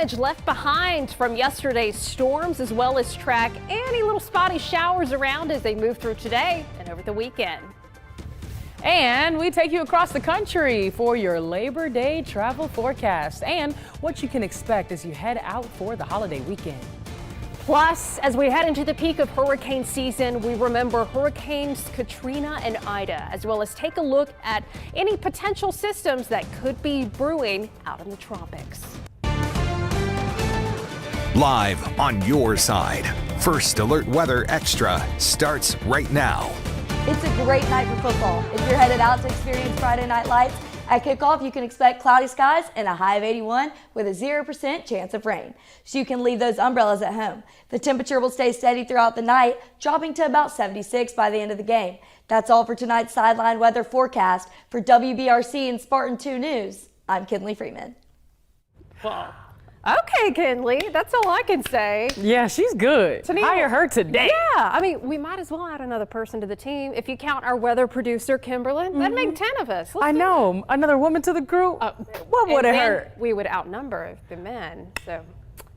damage left behind from yesterday's storms, as well as track any little spotty showers around as they move through today and over the weekend. And we take you across the country for your Labor Day travel forecast and what you can expect as you head out for the holiday weekend. Plus, as we head into the peak of hurricane season, we remember Hurricanes Katrina and Ida, as well as take a look at any potential systems that could be brewing out in the tropics. Live on your side, First Alert Weather Extra starts right now. It's a great night for football. If you're headed out to experience Friday Night Lights, at kickoff you can expect cloudy skies and a high of 81 with a 0% chance of rain. So you can leave those umbrellas at home. The temperature will stay steady throughout the night, dropping to about 76 by the end of the game. That's all for tonight's sideline weather forecast. For WBRC and Spartan 2 News, I'm Kinley Freeman. Wow. Okay, Kinley, that's all I can say. Yeah, she's good. Hire her today. Yeah, I mean, we might as well add another person to the team. If you count our weather producer, Kimberlyn, that'd make 10 of us. I know. Another woman to the group. What would it hurt? We would outnumber the men. So,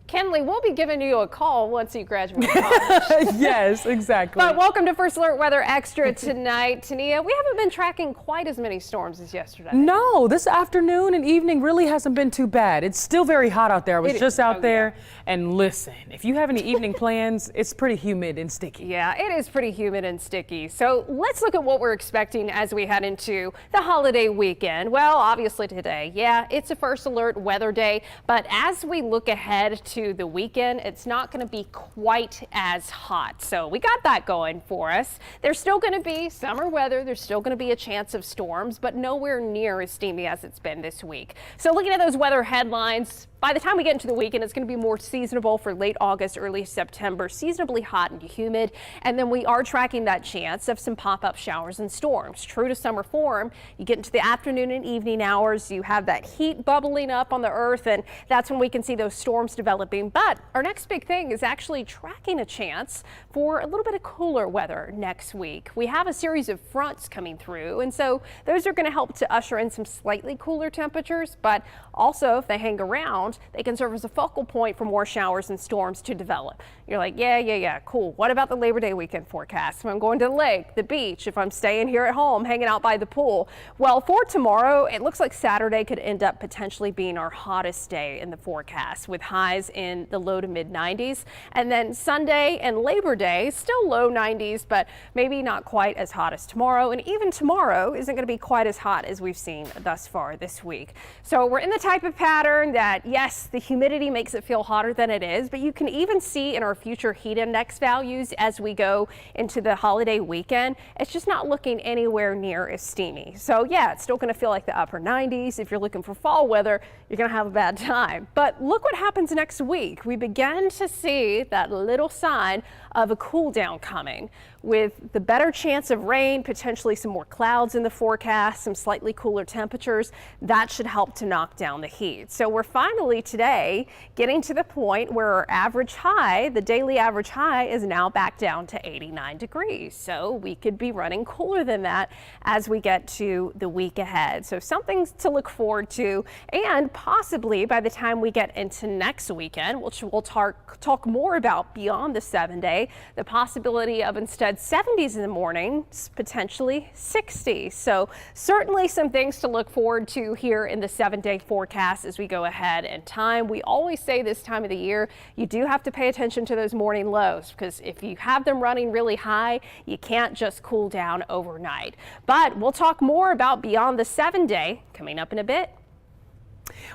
Kinley, we'll be giving you a call once you graduate college. Yes, exactly. But welcome to First Alert Weather Extra tonight. Tania, we haven't been tracking quite as many storms as yesterday. No, this afternoon and evening really hasn't been too bad. It's still very hot out there. I was just out there. Yeah. And listen, if you have any evening plans, it's pretty humid and sticky. Yeah, it is pretty humid and sticky. So let's look at what we're expecting as we head into the holiday weekend. Well, obviously today, yeah, it's a First Alert weather day. But as we look ahead to the weekend, it's not going to be quite as hot. So we got that going for us. There's still going to be summer weather. There's still going to be a chance of storms, but nowhere near as steamy as it's been this week. So looking at those weather headlines, by the time we get into the weekend, it's going to be more seasonable for late August, early September, seasonably hot and humid. And then we are tracking that chance of some pop-up showers and storms. True to summer form, you get into the afternoon and evening hours, you have that heat bubbling up on the earth, and that's when we can see those storms developing. But our next big thing is actually tracking a chance for a little bit of cooler weather next week. We have a series of fronts coming through, and so those are going to help to usher in some slightly cooler temperatures, but also if they hang around, they can serve as a focal point for more showers and storms to develop. You're like, yeah, cool. What about the Labor Day weekend forecast? If I'm going to the lake, the beach, if I'm staying here at home, hanging out by the pool. Well, for tomorrow, it looks like Saturday could end up potentially being our hottest day in the forecast, with highs in the low to mid 90s. And then Sunday and Labor Day, still low 90s, but maybe not quite as hot as tomorrow. And even tomorrow isn't going to be quite as hot as we've seen thus far this week. So we're in the type of pattern that, yes, the humidity makes it feel hotter than it is, but you can even see in our future heat index values as we go into the holiday weekend, it's just not looking anywhere near as steamy. So yeah, it's still going to feel like the upper 90s. If you're looking for fall weather, you're going to have a bad time. But look what happens next week. We begin to see that little sign of a cool down coming, with the better chance of rain, potentially some more clouds in the forecast, some slightly cooler temperatures. That should help to knock down the heat. So we're finally today getting to the point where our average high, the daily average high, is now back down to 89 degrees. So we could be running cooler than that as we get to the week ahead. So something to look forward to, and possibly by the time we get into next weekend, which we'll talk more about beyond the 7-day, the possibility of instead 70s in the morning, potentially 60. So certainly some things to look forward to here in the 7-day forecast as we go ahead in time. We always say this time of the year, you do have to pay attention to those morning lows, because if you have them running really high, you can't just cool down overnight. But we'll talk more about beyond the 7-day coming up in a bit.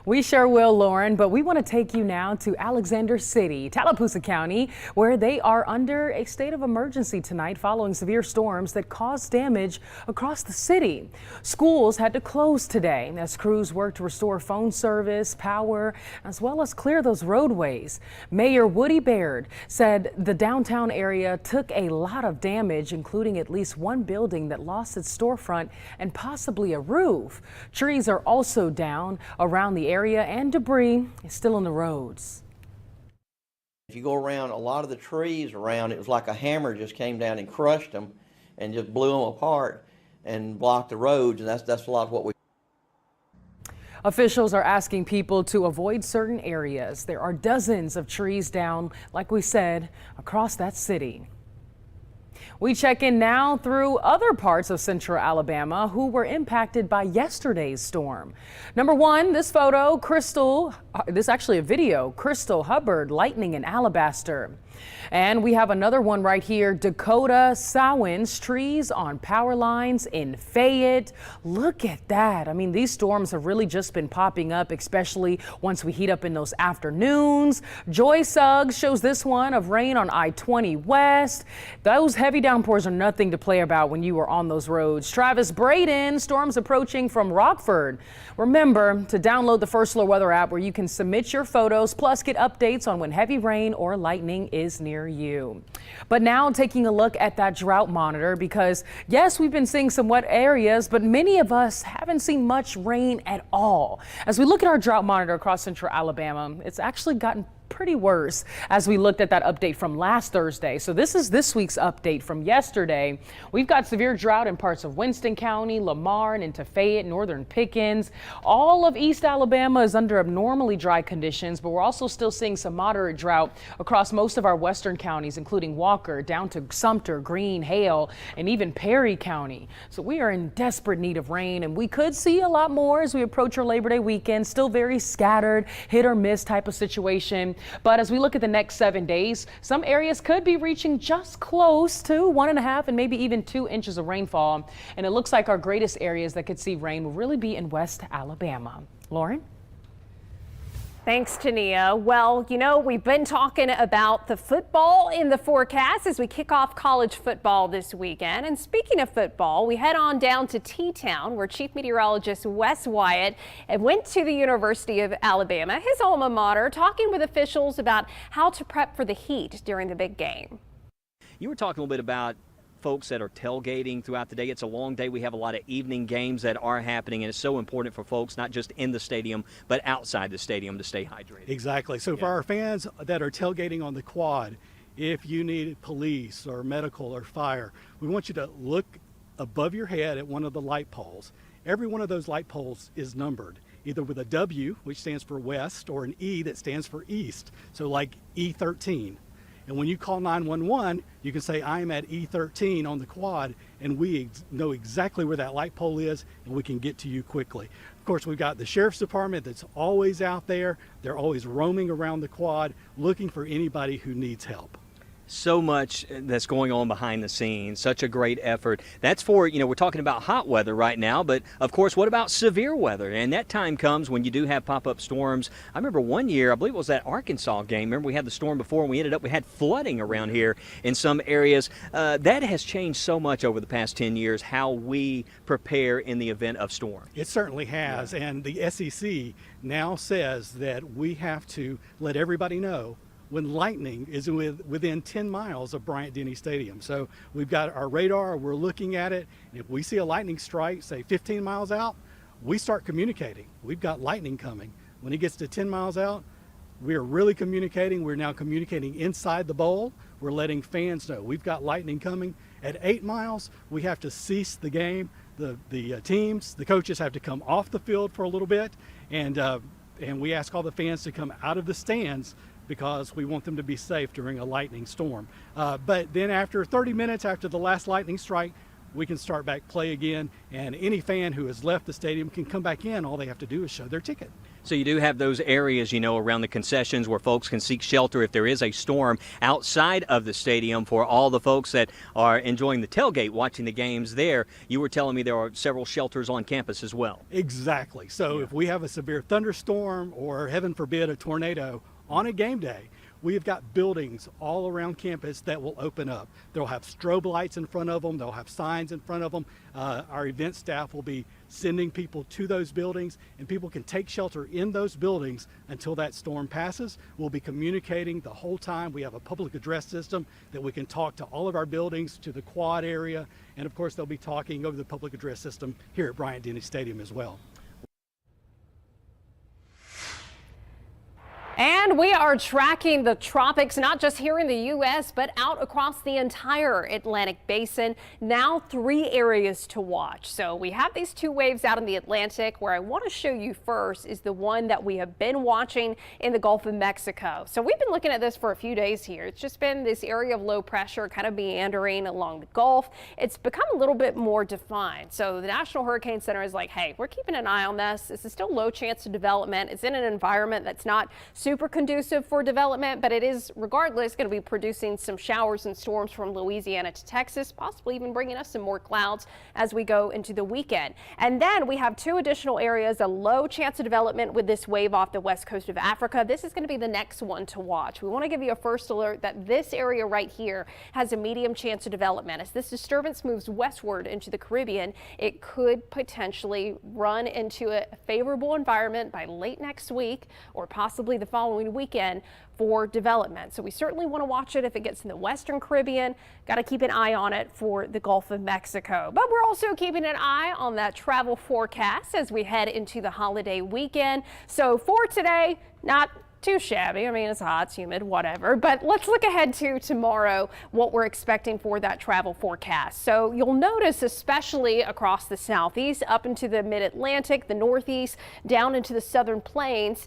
We sure will, Lauren, but we want to take you now to Alexander City, Tallapoosa County, where they are under a state of emergency tonight following severe storms that caused damage across the city. Schools had to close today as crews worked to restore phone service, power, as well as clear those roadways. Mayor Woody Baird said the downtown area took a lot of damage, including at least one building that lost its storefront and possibly a roof. Trees are also down around the area, and debris is still on the roads. If you go around, a lot of the trees around, it was like a hammer just came down and crushed them and just blew them apart and blocked the roads, and that's a lot of what we. Officials are asking people to avoid certain areas. There are dozens of trees down, like we said, across that city. We check in now through other parts of central Alabama who were impacted by yesterday's storm. Number one, this actually a video, Crystal Hubbard, lightning in Alabaster. And we have another one right here, Dakota Sowens, trees on power lines in Fayette. Look at that. I mean, these storms have really just been popping up, especially once we heat up in those afternoons. Joy Suggs shows this one of rain on I-20 West. Those heavy downpours are nothing to play about when you are on those roads. Travis Braden, storms approaching from Rockford. Remember to download the First Alert Weather app where you can submit your photos, plus get updates on when heavy rain or lightning is near you. But now taking a look at that drought monitor, because yes, we've been seeing some wet areas, but many of us haven't seen much rain at all. As we look at our drought monitor across central Alabama, it's actually gotten pretty worse as we looked at that update from last Thursday. So this is this week's update from yesterday. We've got severe drought in parts of Winston County, Lamar, and into Fayette, northern Pickens. All of East Alabama is under abnormally dry conditions, but we're also still seeing some moderate drought across most of our western counties, including Walker, down to Sumter, Greene, Hale, and even Perry County. So we are in desperate need of rain, and we could see a lot more as we approach our Labor Day weekend. Still very scattered, hit or miss type of situation. But as we look at the next 7 days, some areas could be reaching just close to 1.5 and maybe even 2 inches of rainfall. And it looks like our greatest areas that could see rain will really be in West Alabama. Lauren? Thanks, Tania. Well, you know, we've been talking about the football in the forecast as we kick off college football this weekend. And speaking of football, we head on down to T-Town, where Chief Meteorologist Wes Wyatt went to the University of Alabama, his alma mater, talking with officials about how to prep for the heat during the big game. You were talking a little bit about folks that are tailgating throughout the day. It's a long day. We have a lot of evening games that are happening, and it's so important for folks, not just in the stadium, but outside the stadium, to stay hydrated. Exactly. So for our fans that are tailgating on the quad, if you need police or medical or fire, we want you to look above your head at one of the light poles. Every one of those light poles is numbered, either with a W, which stands for west, or an E that stands for east. So like E13. And when you call 911, you can say, I'm at E13 on the quad, and we know exactly where that light pole is, and we can get to you quickly. Of course, we've got the Sheriff's Department that's always out there. They're always roaming around the quad, looking for anybody who needs help. So much that's going on behind the scenes, such a great effort. That's for, we're talking about hot weather right now, but of course, what about severe weather? And that time comes when you do have pop-up storms. I remember one year, I believe it was that Arkansas game. Remember we had the storm before, and we had flooding around here in some areas. That has changed so much over the past 10 years, how we prepare in the event of storm. It certainly has, and the SEC now says that we have to let everybody know when lightning is within 10 miles of Bryant-Denny Stadium. So we've got our radar, we're looking at it, and if we see a lightning strike, say 15 miles out, we start communicating. We've got lightning coming. When it gets to 10 miles out, we're really communicating. We're now communicating inside the bowl. We're letting fans know we've got lightning coming. At 8 miles, we have to cease the game. The teams, the coaches have to come off the field for a little bit, and we ask all the fans to come out of the stands because we want them to be safe during a lightning storm. But then after 30 minutes after the last lightning strike, we can start back play again, and any fan who has left the stadium can come back in. All they have to do is show their ticket. So you do have those areas, around the concessions where folks can seek shelter if there is a storm outside of the stadium. For all the folks that are enjoying the tailgate, watching the games there, you were telling me there are several shelters on campus as well. Exactly. So if we have a severe thunderstorm or, heaven forbid, a tornado on a game day, we have got buildings all around campus that will open up. They'll have strobe lights in front of them. They'll have signs in front of them. Our event staff will be sending people to those buildings, and people can take shelter in those buildings until that storm passes. We'll be communicating the whole time. We have a public address system that we can talk to all of our buildings, to the quad area, and of course they'll be talking over the public address system here at Bryant-Denny Stadium as well. And And we are tracking the tropics, not just here in the U.S., but out across the entire Atlantic basin. Now 3 areas to watch. So we have these 2 waves out in the Atlantic. Where I want to show you first is the one that we have been watching in the Gulf of Mexico. So we've been looking at this for a few days here. It's just been this area of low pressure kind of meandering along the Gulf. It's become a little bit more defined. So the National Hurricane Center is like, hey, we're keeping an eye on this. This is still low chance of development. It's in an environment that's not super conducive for development, but it is regardless going to be producing some showers and storms from Louisiana to Texas, possibly even bringing us some more clouds as we go into the weekend. And then we have 2 additional areas, a low chance of development with this wave off the west coast of Africa. This is going to be the next one to watch. We want to give you a first alert that this area right here has a medium chance of development. As this disturbance moves westward into the Caribbean, it could potentially run into a favorable environment by late next week or possibly the following weekend for development. So we certainly want to watch it if it gets in the western Caribbean. Got to keep an eye on it for the Gulf of Mexico. But we're also keeping an eye on that travel forecast as we head into the holiday weekend. So for today, not too shabby. I mean, it's hot, it's humid, whatever. But let's look ahead to tomorrow, what we're expecting for that travel forecast. So you'll notice, especially across the southeast, up into the mid-Atlantic, the northeast, down into the southern plains,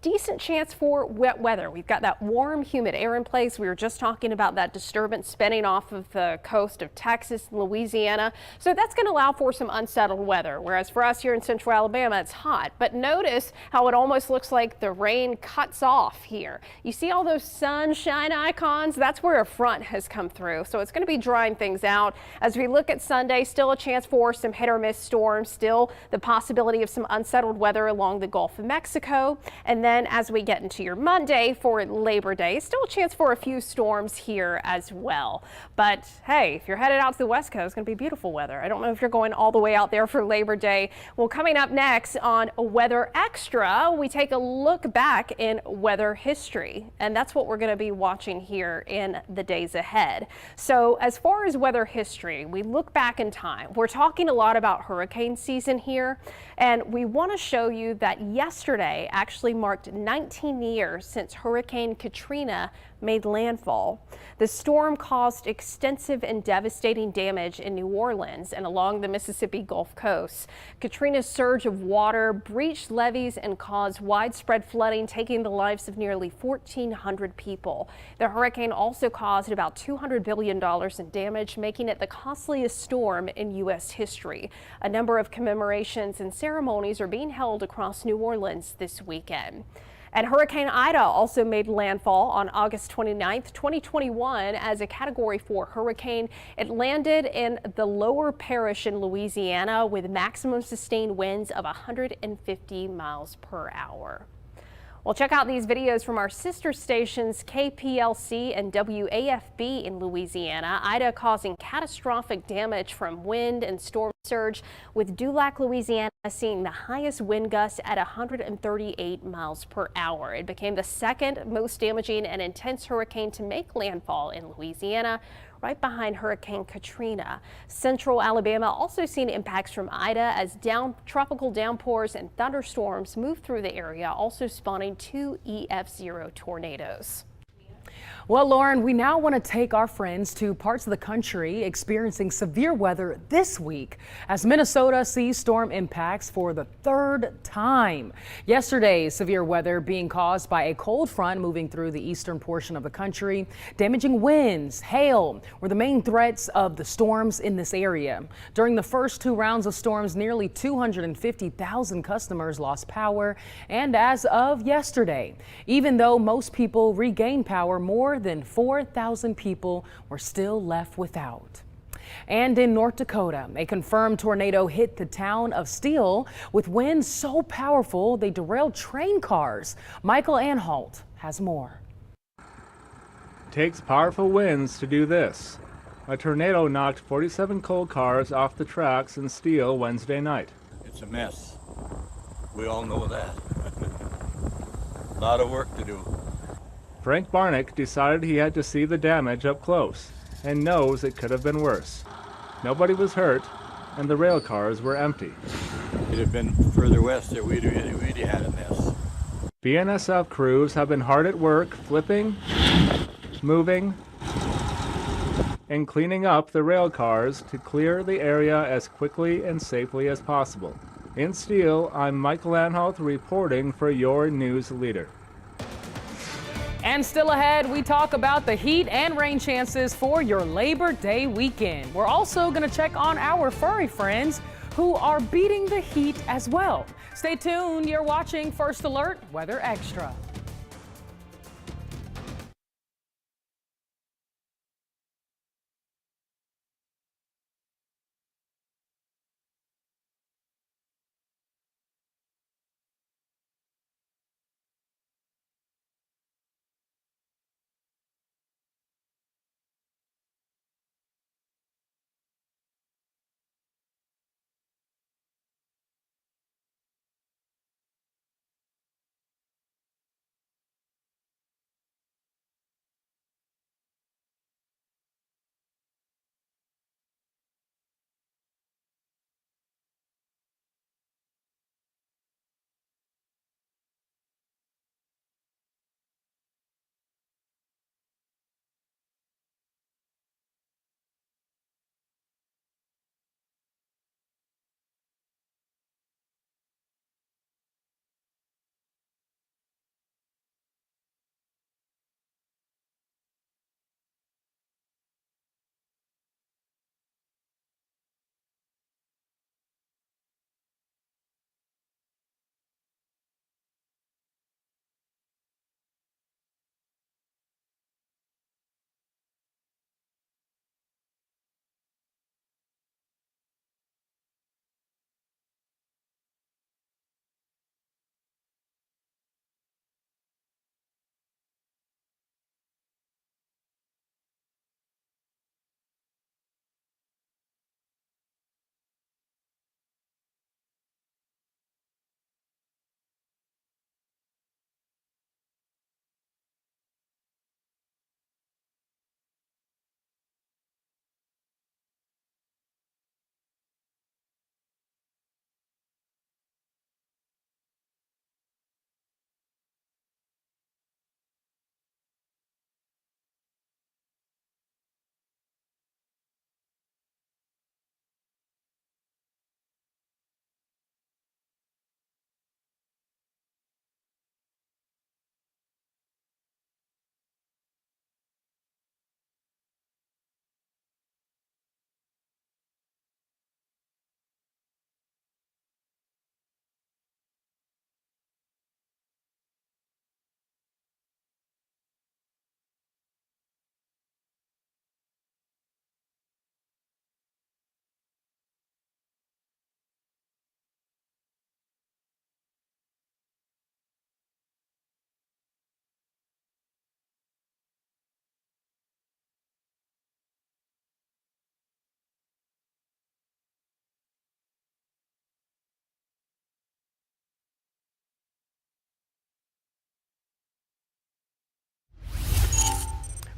decent chance for wet weather. We've got that warm, humid air in place. We were just talking about that disturbance spinning off of the coast of Texas and Louisiana. So that's going to allow for some unsettled weather. Whereas for us here in central Alabama, it's hot. But notice how it almost looks like the rain cuts off here. You see all those sunshine icons? That's where a front has come through. So it's going to be drying things out. As we look at Sunday, still a chance for some hit or miss storms, still the possibility of some unsettled weather along the Gulf of Mexico. And then as we get into your Monday for Labor Day, still a chance for a few storms here as well. But hey, if you're headed out to the West Coast, it's going to be beautiful weather. I don't know if you're going all the way out there for Labor Day. Well, coming up next on Weather Extra, we take a look back in weather history, and that's what we're going to be watching here in the days ahead. So as far as weather history, we look back in time. We're talking a lot about hurricane season here, and we want to show you that yesterday actually marked 19 years since Hurricane Katrina made landfall. The storm caused extensive and devastating damage in New Orleans and along the Mississippi Gulf Coast. Katrina's surge of water breached levees and caused widespread flooding, taking the lives of nearly 1,400 people. The hurricane also caused about $200 billion in damage, making it the costliest storm in U.S. history. A number of commemorations and ceremonies are being held across New Orleans this weekend. And Hurricane Ida also made landfall on August 29th, 2021 as a Category 4 hurricane. It landed in the Lower Parish in Louisiana with maximum sustained winds of 150 miles per hour. Well, check out these videos from our sister stations KPLC and WAFB in Louisiana. Ida causing catastrophic damage from wind and storm surge, with Dulac, Louisiana seeing the highest wind gusts at 138 miles per hour. It became the second most damaging and intense hurricane to make landfall in Louisiana, right behind Hurricane Katrina. Central Alabama also seen impacts from Ida as tropical downpours and thunderstorms moved through the area, also spawning 2 EF0 tornadoes. Well, Lauren, we now want to take our friends to parts of the country experiencing severe weather this week as Minnesota sees storm impacts for the 3rd time. Yesterday, severe weather being caused by a cold front moving through the eastern portion of the country. Damaging winds, hail were the main threats of the storms in this area. During the first 2 rounds of storms, nearly 250,000 customers lost power. And as of yesterday, even though most people regained power, more than 4,000 people were still left without. And in North Dakota, a confirmed tornado hit the town of Steele with winds so powerful they derailed train cars. Michael Anhalt has more. It takes powerful winds to do this. A tornado knocked 47 coal cars off the tracks in Steele Wednesday night. It's a mess. We all know that. A lot of work to do. Frank Barnick decided he had to see the damage up close and knows it could have been worse. Nobody was hurt and the rail cars were empty. If it had been further west, we'd have had a mess. BNSF crews have been hard at work flipping, moving, and cleaning up the rail cars to clear the area as quickly and safely as possible. In Steele, I'm Michael Anholt reporting for your news leader. And still ahead, we talk about the heat and rain chances for your Labor Day weekend. We're also going to check on our furry friends who are beating the heat as well. Stay tuned. You're watching First Alert Weather Extra.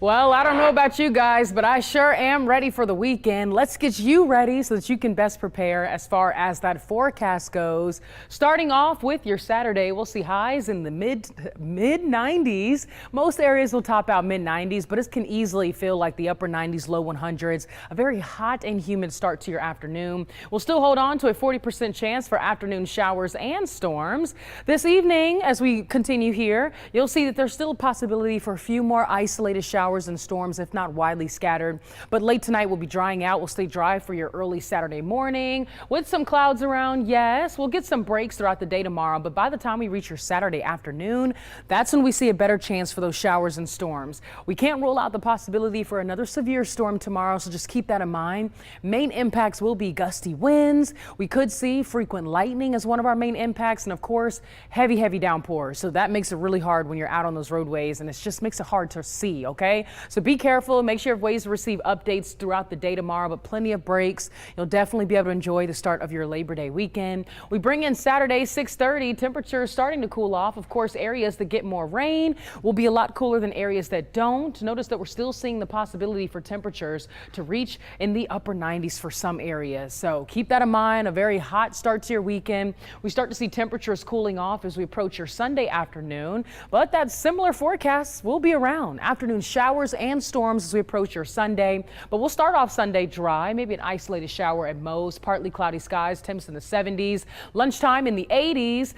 Well, I don't know about you guys, but I sure am ready for the weekend. Let's get you ready so that you can best prepare as far as that forecast goes. Starting off with your Saturday, we'll see highs in the mid 90s. Most areas will top out mid 90s, but it can easily feel like the upper 90s, low 100s. A very hot and humid start to your afternoon. We'll still hold on to a 40% chance for afternoon showers and storms. This evening, as we continue here, you'll see that there's still a possibility for a few more isolated showers and storms, if not widely scattered. But late tonight will be drying out. We'll stay dry for your early Saturday morning with some clouds around. Yes, we'll get some breaks throughout the day tomorrow, but by the time we reach your Saturday afternoon, that's when we see a better chance for those showers and storms. We can't rule out the possibility for another severe storm tomorrow, so just keep that in mind. Main impacts will be gusty winds. We could see frequent lightning as one of our main impacts, and of course, heavy downpours. So that makes it really hard when you're out on those roadways, and it just makes it hard to see, okay? Sunday. So be careful. Make sure you have ways to receive updates throughout the day tomorrow, but plenty of breaks. You'll definitely be able to enjoy the start of your Labor Day weekend. We bring in Saturday, 6:30. Temperatures starting to cool off. Of course, areas that get more rain will be a lot cooler than areas that don't. Notice that we're still seeing the possibility for temperatures to reach in the upper 90s for some areas. So keep that in mind. A very hot start to your weekend. We start to see temperatures cooling off as we approach your Sunday afternoon, but that similar forecast will be around. Afternoon showers and storms as we approach your Sunday, but we'll start off Sunday dry, maybe an isolated shower at most, partly cloudy skies, temps in the 70s, lunchtime in the 80s.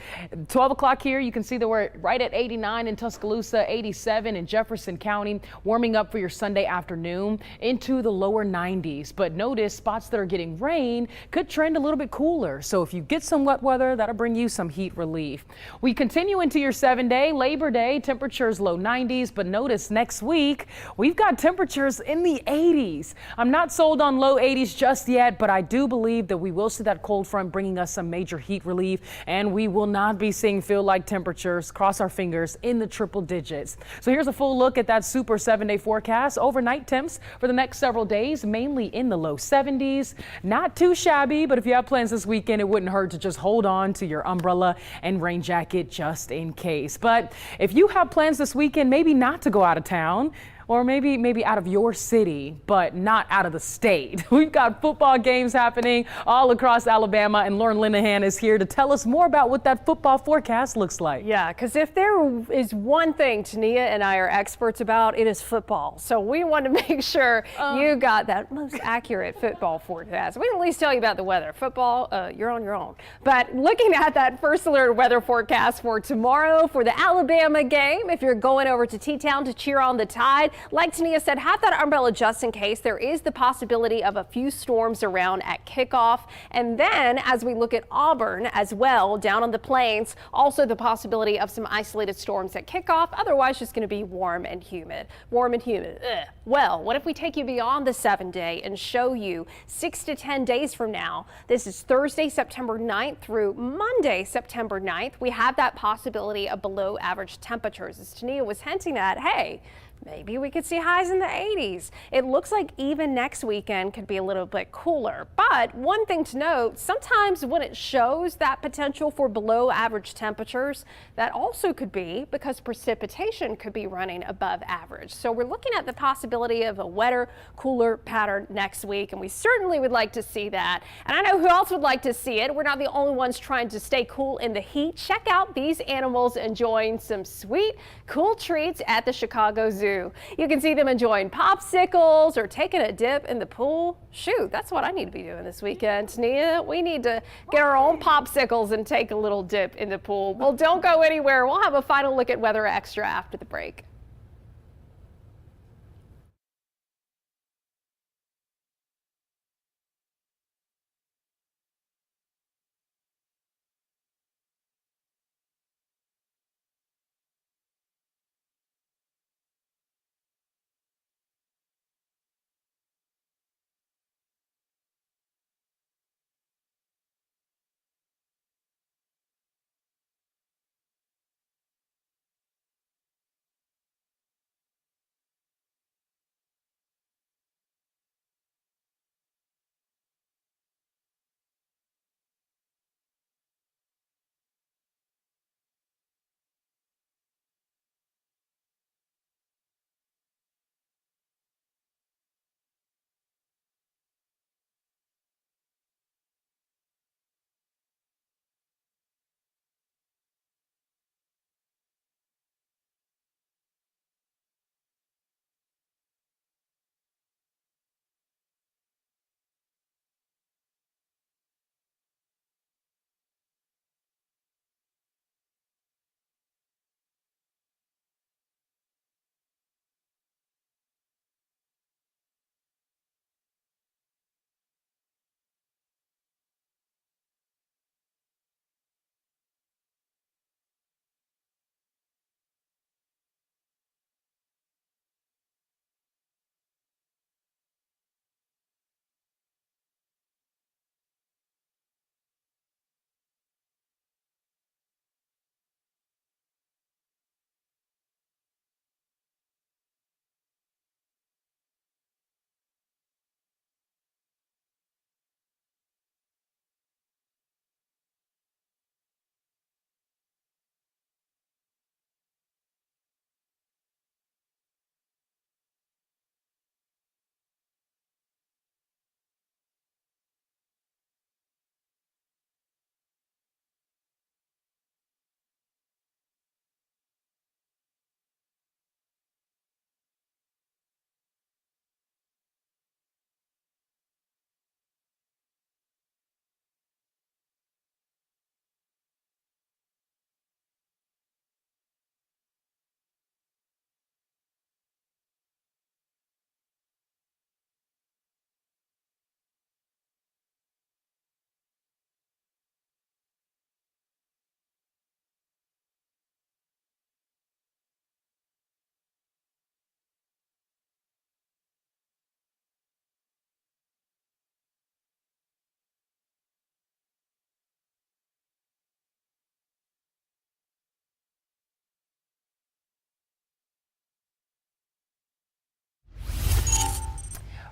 12 o'clock here, you can see that we're right at 89 in Tuscaloosa, 87 in Jefferson County, warming up for your Sunday afternoon into the lower 90s. But notice spots that are getting rain could trend a little bit cooler. So if you get some wet weather, that'll bring you some heat relief. We continue into your 7-day Labor Day, temperatures low 90s, but notice next week we've got temperatures in the 80s. I'm not sold on low 80s just yet, but I do believe that we will see that cold front bringing us some major heat relief, and we will not be seeing feel-like temperatures, cross our fingers, in the triple digits. So here's a full look at that super 7-day forecast. Overnight temps for the next several days, mainly in the low 70s. Not too shabby, but if you have plans this weekend, it wouldn't hurt to just hold on to your umbrella and rain jacket just in case. But if you have plans this weekend, maybe not to go out of town, or maybe out of your city, but not out of the state. We've got football games happening all across Alabama, and Lauren Linehan is here to tell us more about what that football forecast looks like. Yeah, because if there is one thing Tania and I are experts about, it is football. So we want to make sure you got that most accurate football forecast. We can at least tell you about the weather. Football, you're on your own. But looking at that first alert weather forecast for tomorrow for the Alabama game, if you're going over to T-Town to cheer on the Tide, like Tania said, have that umbrella just in case. There is the possibility of a few storms around at kickoff. And then as we look at Auburn as well, down on the plains, also the possibility of some isolated storms at kickoff. Otherwise, just going to be warm and humid. Warm and humid. Ugh. Well, what if we take you beyond the 7-day and show you 6 to 10 days from now? This is Thursday, September 9th through Monday, September 9th. We have that possibility of below average temperatures. As Tania was hinting at, hey, maybe we could see highs in the 80s. It looks like even next weekend could be a little bit cooler. But one thing to note, sometimes when it shows that potential for below average temperatures, that also could be because precipitation could be running above average. So we're looking at the possibility of a wetter, cooler pattern next week, and we certainly would like to see that. And I know who else would like to see it. We're not the only ones trying to stay cool in the heat. Check out these animals enjoying some sweet, cool treats at the Chicago Zoo. You can see them enjoying popsicles or taking a dip in the pool. Shoot, that's what I need to be doing this weekend. Tania, we need to get our own popsicles and take a little dip in the pool. Well, don't go anywhere. We'll have a final look at Weather Extra after the break.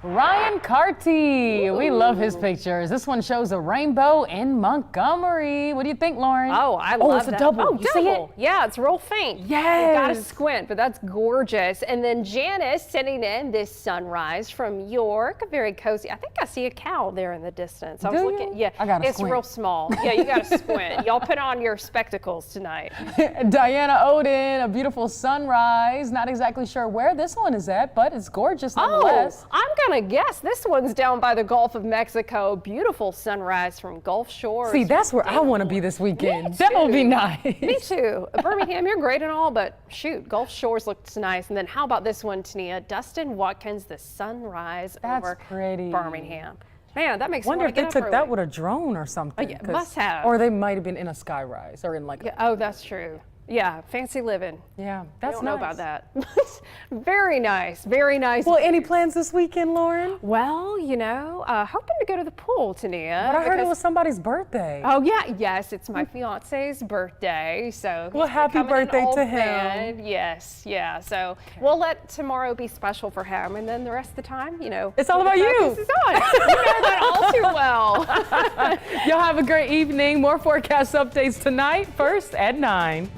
Ryan Carty. We love his pictures. This one shows a rainbow in Montgomery. What do you think, Lauren? Oh, I love it's a that. double. Oh, You see it? double. Yeah, it's real faint. Yes. You gotta squint, but that's gorgeous. And then Janice sending in this sunrise from York. Very cozy. I think I see a cow there in the distance. I was Do looking. you? Yeah, I gotta it's squint. real small. Yeah, you gotta squint. Y'all put on your spectacles tonight. Diana Odin, a beautiful sunrise. Not exactly sure where this one is at, but it's gorgeous nonetheless. Oh, I'm gonna guess this one's down by the Gulf of Mexico. Beautiful sunrise from Gulf Shores. See, that's where I want to be this weekend. Me That would be too. nice. Me too. Birmingham, you're great and all, but shoot, Gulf Shores looks nice. And then how about this one, Tania? Dustin Watkins, the sunrise That's over pretty. Birmingham. Man, that makes Wonder me if want they to get took up that early. with a drone or something. yeah, 'cause- must have. Or they might have been in a skyrise or in like. Yeah, oh, that's true. Yeah, fancy living. Yeah, I that's don't nice. know about that. Very nice, very nice. Well, any plans this weekend, Lauren? Well, you know, hoping to go to the pool, Tania. But I heard it because- was somebody's birthday. Oh yeah, yes, it's my fiance's birthday, so Well, he's happy becoming an birthday old to him. man. Yes, yeah. So we'll let tomorrow be special for him, and then the rest of the time, you know, It's all the about you. focus is on. You know that all too well. Y'all have a great evening. More forecast updates tonight, first at 9.